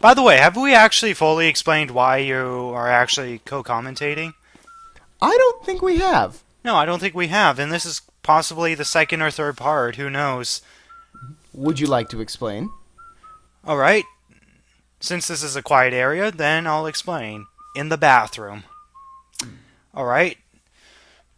By the way, have we actually fully explained why you are actually co-commentating? I don't think we have. No, I don't think we have, and this is possibly the second or third part, who knows. Would you like to explain? Alright, since this is a quiet area, then I'll explain. In the bathroom. Alright.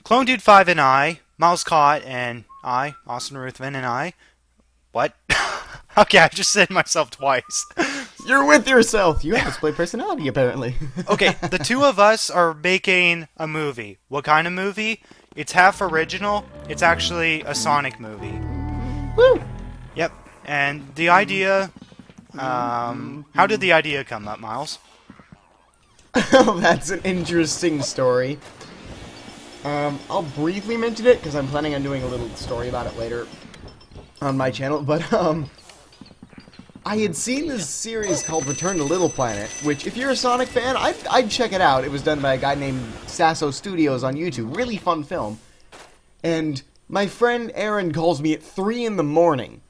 Clone Dude 5 and I, Miles Cott and I, Austin Ruthven and I. What? Okay, I just said myself twice. You're with yourself. You have a split personality, apparently. Okay, the two of us are making a movie. What kind of movie? It's half original. It's actually a Sonic movie. Woo! Yep. And the idea... how did the idea come up, Miles? Oh, that's an interesting story. I'll briefly mention it, because I'm planning on doing a little story about it later on my channel, but, I had seen this series called Return to Little Planet, which, if you're a Sonic fan, I'd check it out. It was done by a guy named Sasso Studios on YouTube. Really fun film. And my friend Aaron calls me at 3 in the morning,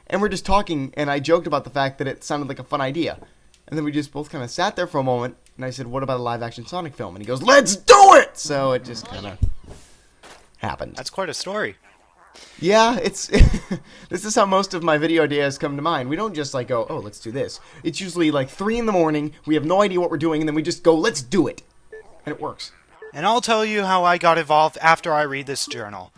and we're just talking, and I joked about the fact that it sounded like a fun idea. And then we just both kind of sat there for a moment, and I said, what about a live-action Sonic film? And he goes, let's do it! So it just kind of happened. That's quite a story. Yeah, it's this is how most of my video ideas come to mind. We don't just like go, oh, let's do this. It's usually like 3 in the morning, we have no idea what we're doing, and then we just go, let's do it. And it works. And I'll tell you how I got involved after I read this journal.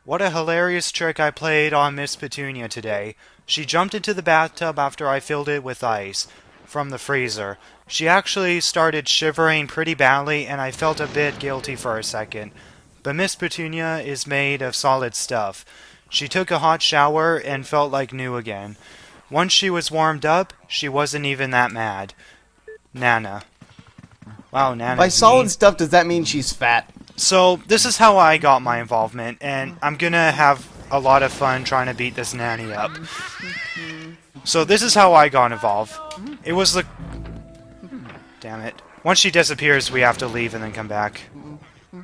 What a hilarious trick I played on Miss Petunia today. She jumped into the bathtub after I filled it with ice from the freezer. She actually started shivering pretty badly, and I felt a bit guilty for a second. But Miss Petunia is made of solid stuff. She took a hot shower and felt like new again. Once she was warmed up, she wasn't even that mad. Nana. Wow, Nana. By solid stuff, does that mean she's fat? So, this is how I got my involvement, and I'm gonna have a lot of fun trying to beat this nanny up. So, this is how I got involved. It was the... Damn it. Once she disappears, we have to leave and then come back.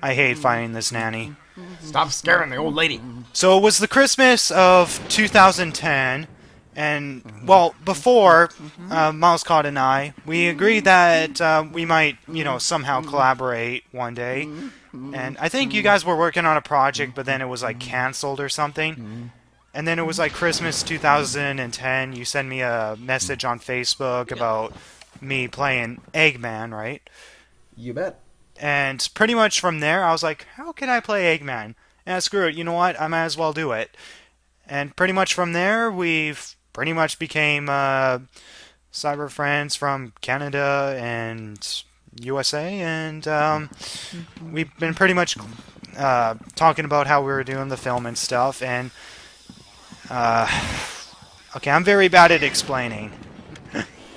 I hate finding this nanny. Stop scaring the old lady. So it was the Christmas of 2010, and, well, before Miles Cott and I, we agreed that we might, somehow collaborate one day. And I think you guys were working on a project, but then it was, like, cancelled or something. And then it was, like, Christmas 2010. You sent me a message on Facebook about me playing Eggman, right? You bet. And pretty much from there, I was like, how can I play Eggman? And screw it, you know what? I might as well do it. And pretty much from there, we've pretty much became cyber friends from Canada and USA. And we've been pretty much talking about how we were doing the film and stuff. And, okay, I'm very bad at explaining.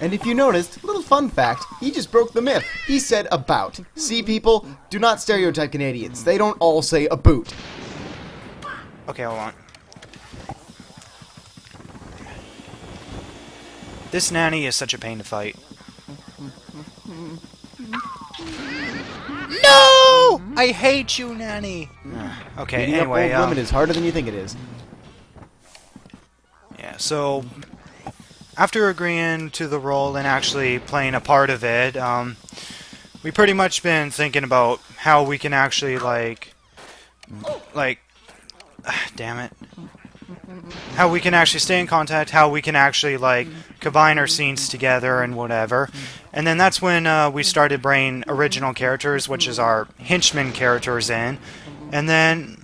And if you noticed, little fun fact, he just broke the myth. He said about. See, people, do not stereotype Canadians. They don't all say a boot. Okay, hold on. This nanny is such a pain to fight. No! I hate you, nanny! Okay, Beating anyway, up old women is harder than you think it is. Yeah, so... After agreeing to the role and actually playing a part of it, we pretty much been thinking about how we can actually, damn it. How we can actually stay in contact, how we can actually, combine our scenes together and whatever. And then that's when we started bringing original characters, which is our henchmen characters in. And then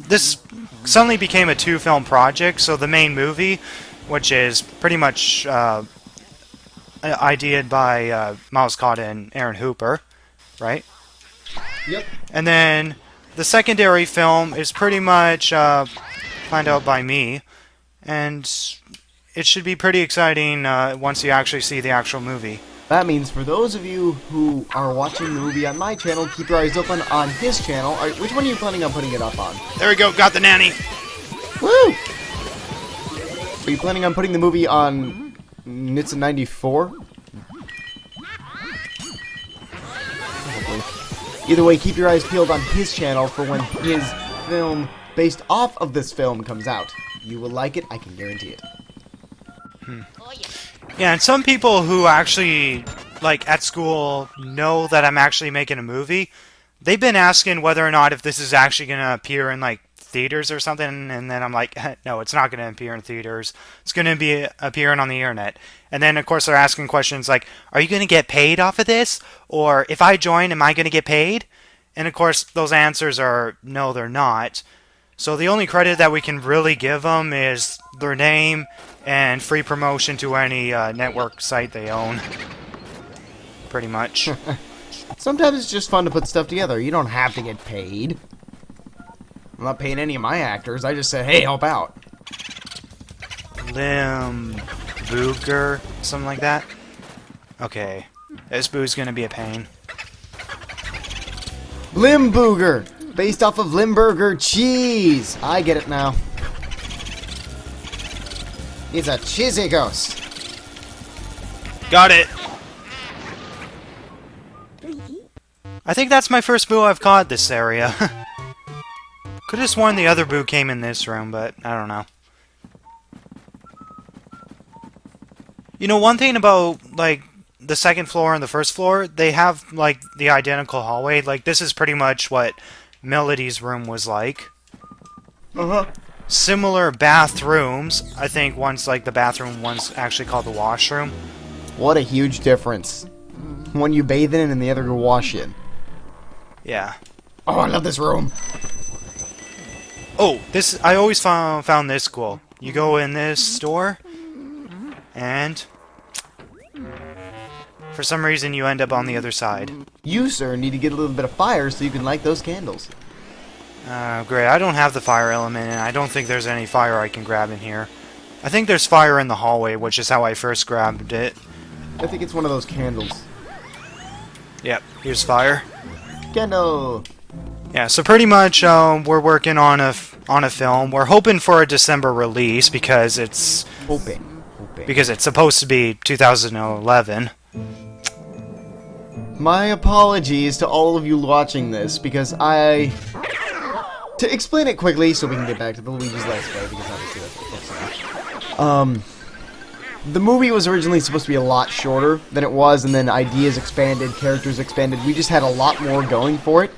this suddenly became a 2-film project, so the main movie, which is pretty much ideated by Miles Cott and Aaron Hooper, right? Yep. And then the secondary film is pretty much planned out by me, and it should be pretty exciting once you actually see the actual movie. That means for those of you who are watching the movie on my channel, keep your eyes open on his channel. Which one are you planning on putting it up on? There we go, got the nanny! Woo! Are you planning on putting the movie on Nitsa 94? Probably. Either way, keep your eyes peeled on his channel for when his film based off of this film comes out. You will like it, I can guarantee it. Yeah, and some people who actually, like, at school know that I'm actually making a movie, they've been asking whether or not if this is actually going to appear in, like, theaters or something, and then I'm like, no, it's not going to appear in theaters. It's going to be appearing on the internet. And then, of course, they're asking questions like, are you going to get paid off of this? Or if I join, am I going to get paid? And, of course, those answers are no, they're not. So the only credit that we can really give them is their name and free promotion to any network site they own. Pretty much. Sometimes it's just fun to put stuff together. You don't have to get paid. I'm not paying any of my actors. I just said, hey, help out. Booger, something like that. Okay. This boo's gonna be a pain. Limburger, based off of Limburger cheese. I get it now. He's a cheesy ghost. Got it! I think that's my first boo I've caught this area. Could have sworn the other boo came in this room, but I don't know. You know, one thing about, like, the second floor and the first floor, they have, like, the identical hallway. Like, this is pretty much what Melody's room was like. Uh-huh. Similar bathrooms. I think one's, like, the bathroom, one's actually called the washroom. What a huge difference. One you bathe in and the other you wash in. Yeah. Oh, I love this room. Oh, this, I always found this cool. You go in this store, and for some reason you end up on the other side. You, sir, need to get a little bit of fire so you can light those candles. Great. I don't have the fire element, and I don't think there's any fire I can grab in here. I think there's fire in the hallway, which is how I first grabbed it. I think it's one of those candles. Yep, here's fire. Candle! Yeah, so pretty much we're working on a film. We're hoping for a December release because it's because it's supposed to be 2011. My apologies to all of you watching this because to explain it quickly so we can get back to the Luigi's Let's Play because obviously that's what it's about. The movie was originally supposed to be a lot shorter than it was, and then ideas expanded, characters expanded. We just had a lot more going for it.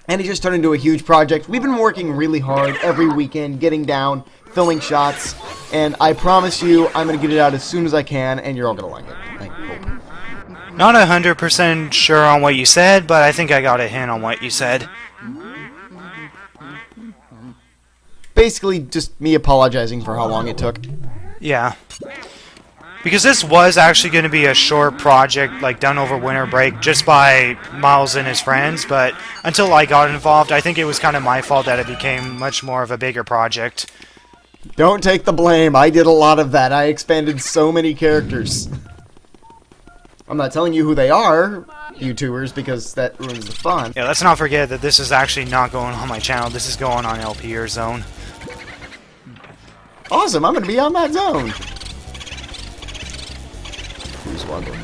And it just turned into a huge project. We've been working really hard every weekend, getting down, filming shots, and I promise you I'm going to get it out as soon as I can, and you're all going to like it. I hope. Not 100% sure on what you said, but I think I got a hint on what you said. Basically, just me apologizing for how long it took. Yeah. Because this was actually going to be a short project, like, done over winter break, just by Miles and his friends, but until I got involved, I think it was kind of my fault that it became much more of a bigger project. Don't take the blame. I did a lot of that. I expanded so many characters. I'm not telling you who they are, YouTubers, because that ruins the fun. Yeah, let's not forget that this is actually not going on my channel. This is going on LPersZone. Awesome, I'm going to be on that zone. Who's wondering?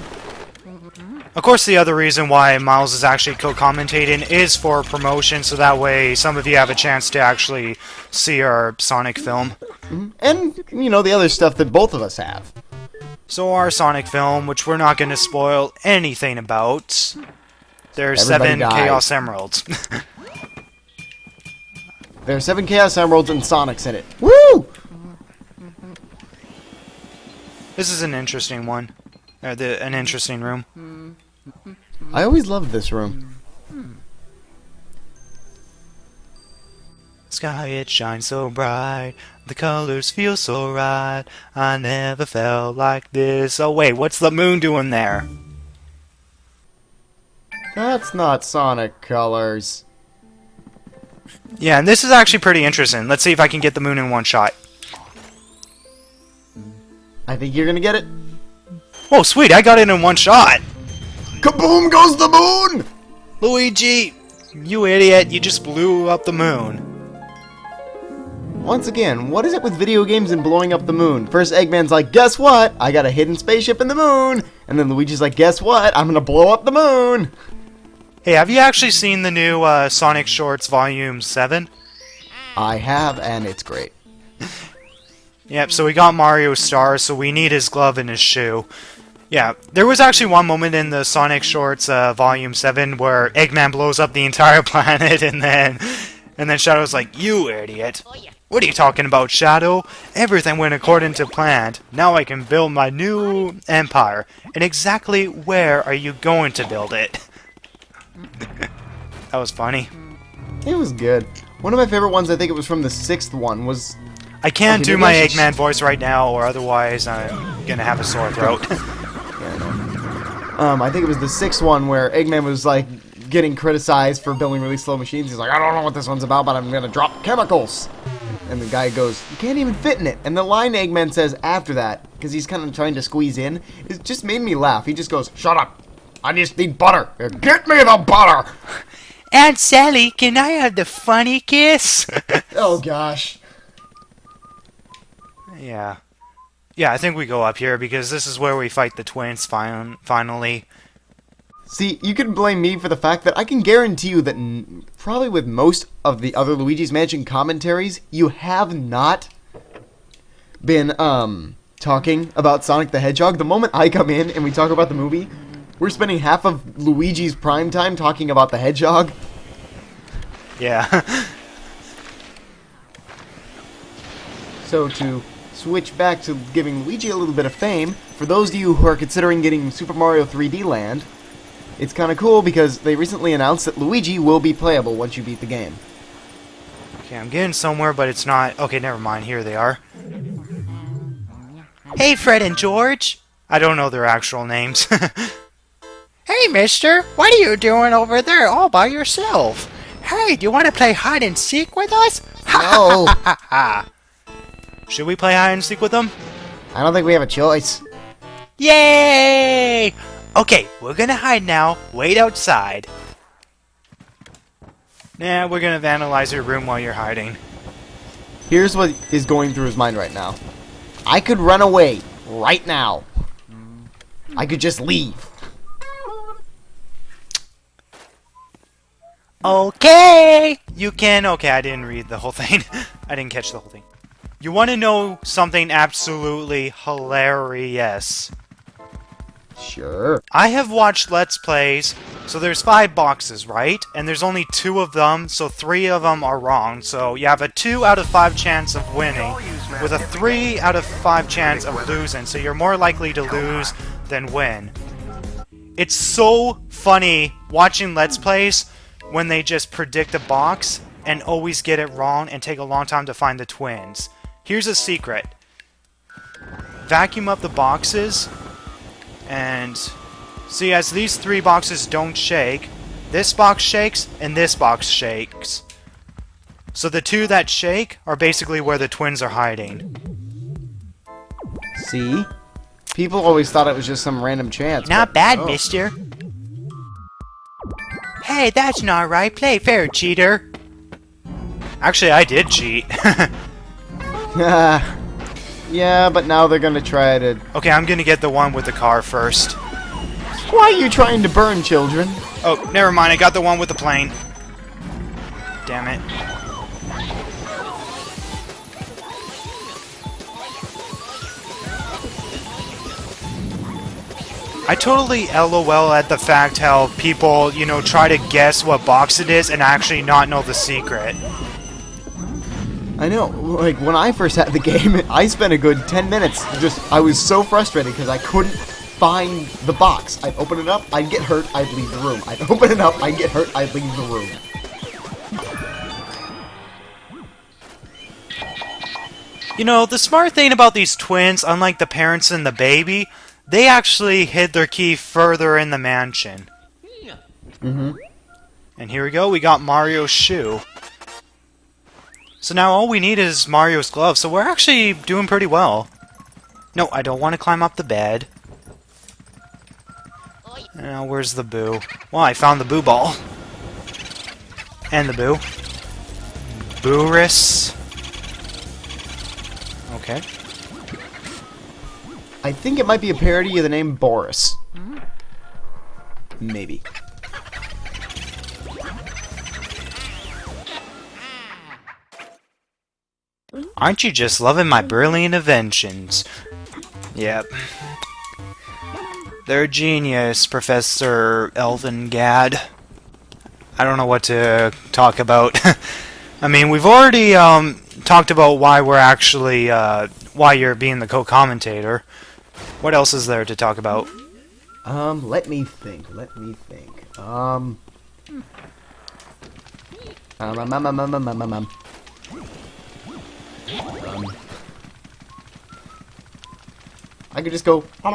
Of course, the other reason why Miles is actually co-commentating is for promotion, so that way some of you have a chance to actually see our Sonic film. And, you know, the other stuff that both of us have. So our Sonic film, which we're not going to spoil anything about, there's Everybody 7 dies. Chaos Emeralds. There are 7 Chaos Emeralds and Sonics in it. Woo! This is an interesting one. An interesting room. I always loved this room. Sky, it shines so bright. The colors feel so right. I never felt like this. Oh wait, what's the moon doing there? That's not Sonic colors. Yeah, and this is actually pretty interesting. Let's see if I can get the moon in one shot. I think you're gonna get it. Oh, sweet, I got it in one shot! Kaboom goes the moon! Luigi, you idiot, you just blew up the moon. Once again, what is it with video games and blowing up the moon? First, Eggman's like, guess what? I got a hidden spaceship in the moon! And then Luigi's like, guess what? I'm gonna blow up the moon! Hey, have you actually seen the new Sonic Shorts Volume 7? I have, and it's great. Yep, so we got Mario's star, so we need his glove and his shoe. Yeah, there was actually one moment in the Sonic Shorts Volume 7 where Eggman blows up the entire planet and then Shadow's like, "You idiot. What are you talking about, Shadow? Everything went according to plan. Now I can build my new empire. And exactly where are you going to build it?" That was funny. It was good. One of my favorite ones, I think it was from the 6th one, was... I can't Okay, do maybe my I should- Eggman voice right now, or otherwise I'm gonna have a sore throat. Yeah, I know. I think it was the 6th one where Eggman was, like, getting criticized for building really slow machines. He's like, I don't know what this one's about, but I'm gonna drop chemicals. And the guy goes, you can't even fit in it. And the line Eggman says after that, because he's kind of trying to squeeze in, it just made me laugh. He just goes, shut up. I just need butter. Get me the butter. Aunt Sally, can I have the funny kiss? Oh, gosh. Yeah. Yeah, I think we go up here because this is where we fight the twins finally. See, you can blame me for the fact that I can guarantee you that probably with most of the other Luigi's Mansion commentaries, you have not been talking about Sonic the Hedgehog. The moment I come in and we talk about the movie, we're spending half of Luigi's prime time talking about the Hedgehog. Yeah. So to switch back to giving Luigi a little bit of fame, for those of you who are considering getting Super Mario 3D Land, it's kind of cool because they recently announced that Luigi will be playable once you beat the game. Okay, I'm getting somewhere, but it's not... Okay, never mind. Here they are. Hey, Fred and George. I don't know their actual names. Hey, mister. What are you doing over there all by yourself? Hey, do you want to play hide and seek with us? No, Should we play hide and seek with them? I don't think we have a choice. Yay! Okay, we're gonna hide now. Wait outside. Nah, we're gonna vandalize your room while you're hiding. Here's what is going through his mind right now. I could run away right now. I could just leave. Okay! You can... Okay, I didn't read the whole thing. I didn't catch the whole thing. You want to know something absolutely hilarious? Sure. I have watched Let's Plays, so there's 5 boxes, right? And there's only 2 of them, so 3 of them are wrong. So you have a 2 out of 5 chance of winning, with a 3 out of 5 chance of losing, so you're more likely to lose than win. It's so funny watching Let's Plays when they just predict a box and always get it wrong and take a long time to find the twins. Here's a secret. Vacuum up the boxes, and see, as these 3 boxes don't shake, this box shakes and this box shakes. So the 2 that shake are basically where the twins are hiding. See? People always thought it was just some random chance. Not but- bad, oh. mister. Hey, that's not right. Play fair, cheater. Actually, I did cheat. Yeah, but now they're gonna try to... Okay, I'm gonna get the one with the car first. Why are you trying to burn children? Oh, never mind. I got the one with the plane. Damn it. I totally LOL at the fact how people, you know, try to guess what box it is and actually not know the secret. I know, like, when I first had the game, I spent a good 10 minutes I was so frustrated because I couldn't find the box. I'd open it up, I'd get hurt, I'd leave the room. I'd open it up, I'd get hurt, I'd leave the room. You know, the smart thing about these twins, unlike the parents and the baby, they actually hid their key further in the mansion. Mm-hmm. And here we go, we got Mario's shoe. So now all we need is Mario's glove, so we're actually doing pretty well. No, I don't want to climb up the bed. Now, where's the boo? Well, I found the boo ball. And the boo. Boorus. Okay. I think it might be a parody of the name Boris. Maybe. Aren't you just loving my brilliant inventions? Yep. They're genius, Professor Elvin Gad. I don't know what to talk about. I mean, we've already talked about why we're actually why you're being the co-commentator. What else is there to talk about? Let me think. I could just go. How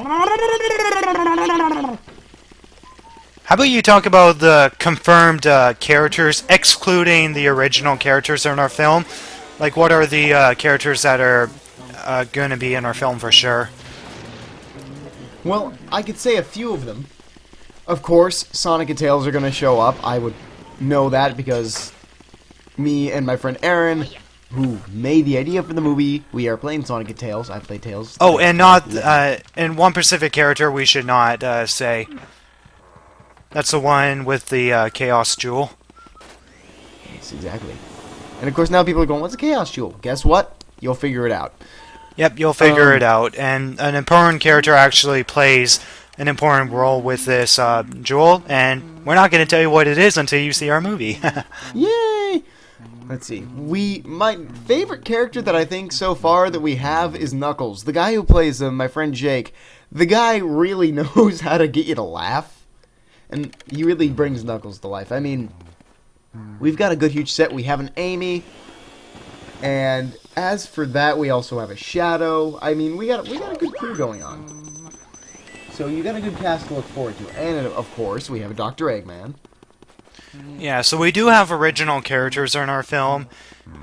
about you talk about the confirmed characters, excluding the original characters in our film? Like, what are the characters that are going to be in our film for sure? Well, I could say a few of them. Of course, Sonic and Tails are going to show up. I would know that because me and my friend Aaron, who made the idea for the movie, we are playing Sonic and Tails. I play Tails. Oh, and not and one specific character we should not say. That's the one with the Chaos Jewel. Yes, exactly. And of course now people are going, what's a Chaos Jewel? Guess what? You'll figure it out. Yep, you'll figure it out. And an important character actually plays an important role with this jewel, and we're not going to tell you what it is until you see our movie. Yay! Let's see. My favorite character that I think so far that we have is Knuckles. The guy who plays my friend Jake. The guy really knows how to get you to laugh. And he really brings Knuckles to life. I mean, we've got a good huge set. We have an Amy. And as for that, we also have a Shadow. I mean, we got a good crew going on. So you got a good cast to look forward to. And of course, we have Dr. Eggman. Yeah, so we do have original characters in our film.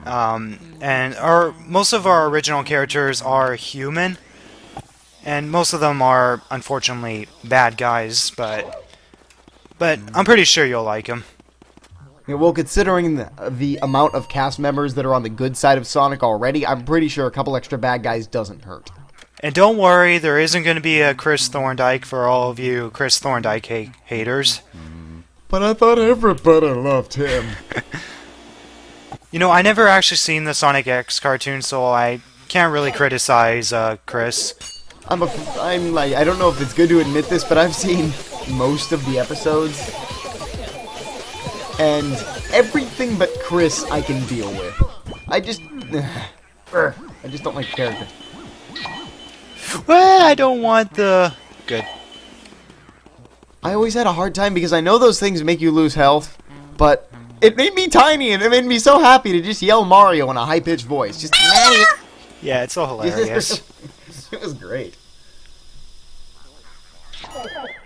And most of our original characters are human. And most of them are, unfortunately, bad guys, but I'm pretty sure you'll like them. Yeah, well, considering the amount of cast members that are on the good side of Sonic already, I'm pretty sure a couple extra bad guys doesn't hurt. And don't worry, there isn't going to be a Chris Thorndike for all of you Chris Thorndike haters. But I thought everybody loved him. You know, I never actually seen the Sonic X cartoon, so I can't really criticize Chris. I'm like, I don't know if it's good to admit this, but I've seen most of the episodes, and everything but Chris I can deal with. I just don't like the character. Well, I don't want the... Good. I always had a hard time because I know those things make you lose health, but it made me tiny and it made me so happy to just yell Mario in a high-pitched voice. Just yeah, it's so hilarious. It was great.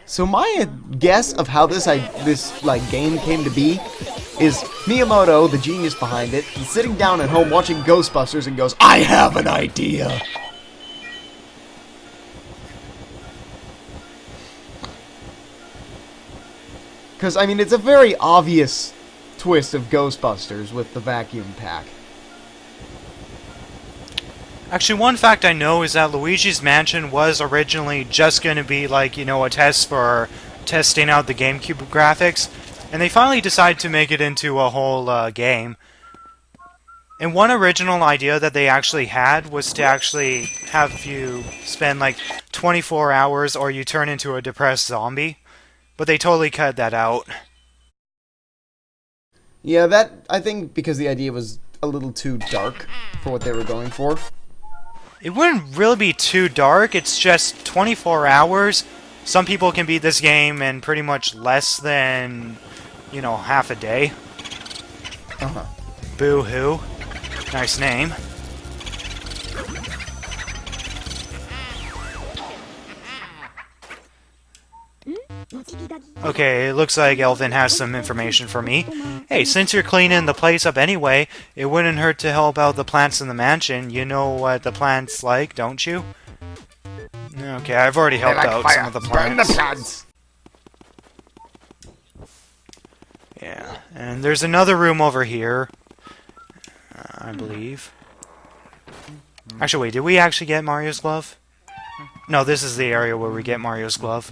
So my guess of how this game came to be is Miyamoto, the genius behind it, is sitting down at home watching Ghostbusters and goes, I have an idea. Because, I mean, it's a very obvious twist of Ghostbusters with the vacuum pack. Actually, one fact I know is that Luigi's Mansion was originally just going to be, like, you know, a test for testing out the GameCube graphics, and they finally decided to make it into a whole game. And one original idea that they actually had was to actually have you spend, like, 24 hours or you turn into a depressed zombie, but they totally cut that out. Yeah, that, I think, because the idea was a little too dark for what they were going for. It wouldn't really be too dark, it's just 24 hours. Some people can beat this game in pretty much less than, you know, half a day. Uh-huh. Boo-hoo. Nice name. Okay, it looks like Elvin has some information for me. Hey, since you're cleaning the place up anyway, it wouldn't hurt to help out the plants in the mansion. You know what the plants like, don't you? Okay, I've already helped out some of the plants. Burn the plants. Yeah, and there's another room over here, I believe. Actually, wait, did we actually get Mario's glove? No, this is the area where we get Mario's glove.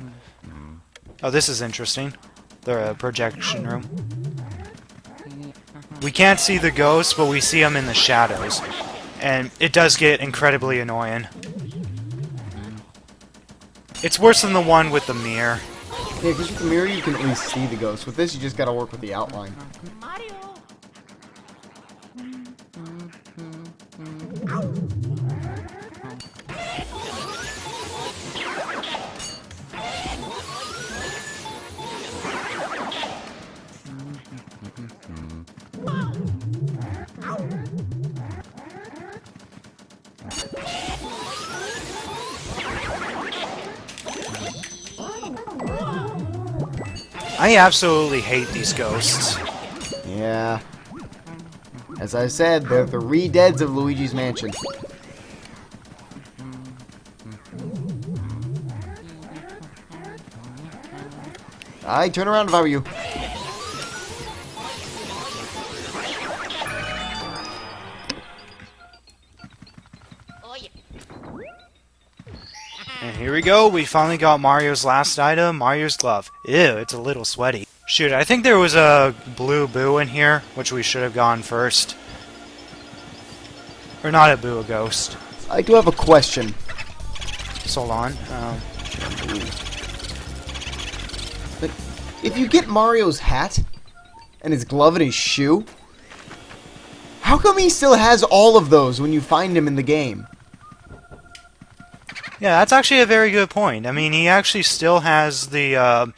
Oh, this is interesting. The projection room. We can't see the ghosts, but we see them in the shadows. and it does get incredibly annoying. It's worse than the one with the mirror. Yeah, because with the mirror you can at least see the ghost. With this, you just gotta work with the outline. I absolutely hate these ghosts. Yeah. As I said, they're the re-deads of Luigi's Mansion. I'd turn around if I were you. And here we go, we finally got Mario's last item, Mario's glove. Ew, it's a little sweaty. Shoot, I think there was a blue boo in here, which we should have gone first. Or not a boo, a ghost. I do have a question. Hold on. But if you get Mario's hat, and his glove and his shoe, how come he still has all of those when you find him in the game? Yeah, that's actually a very good point. I mean, he actually still has the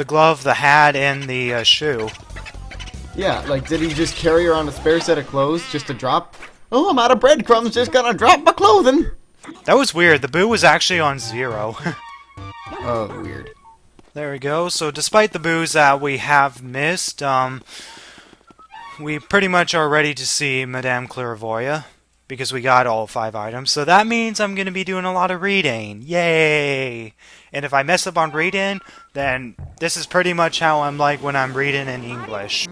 glove, the hat, and the shoe. Yeah, like, did he just carry around a spare set of clothes just to drop? Oh, I'm out of breadcrumbs, just gonna drop my clothing! That was weird. The boo was actually on 0. Oh, weird. There we go. So despite the boos that we have missed, we pretty much are ready to see Madame Clairvoya, because we got all 5 items. So that means I'm going to be doing a lot of reading. Yay! And if I mess up on reading, then this is pretty much how I'm like when I'm reading in English.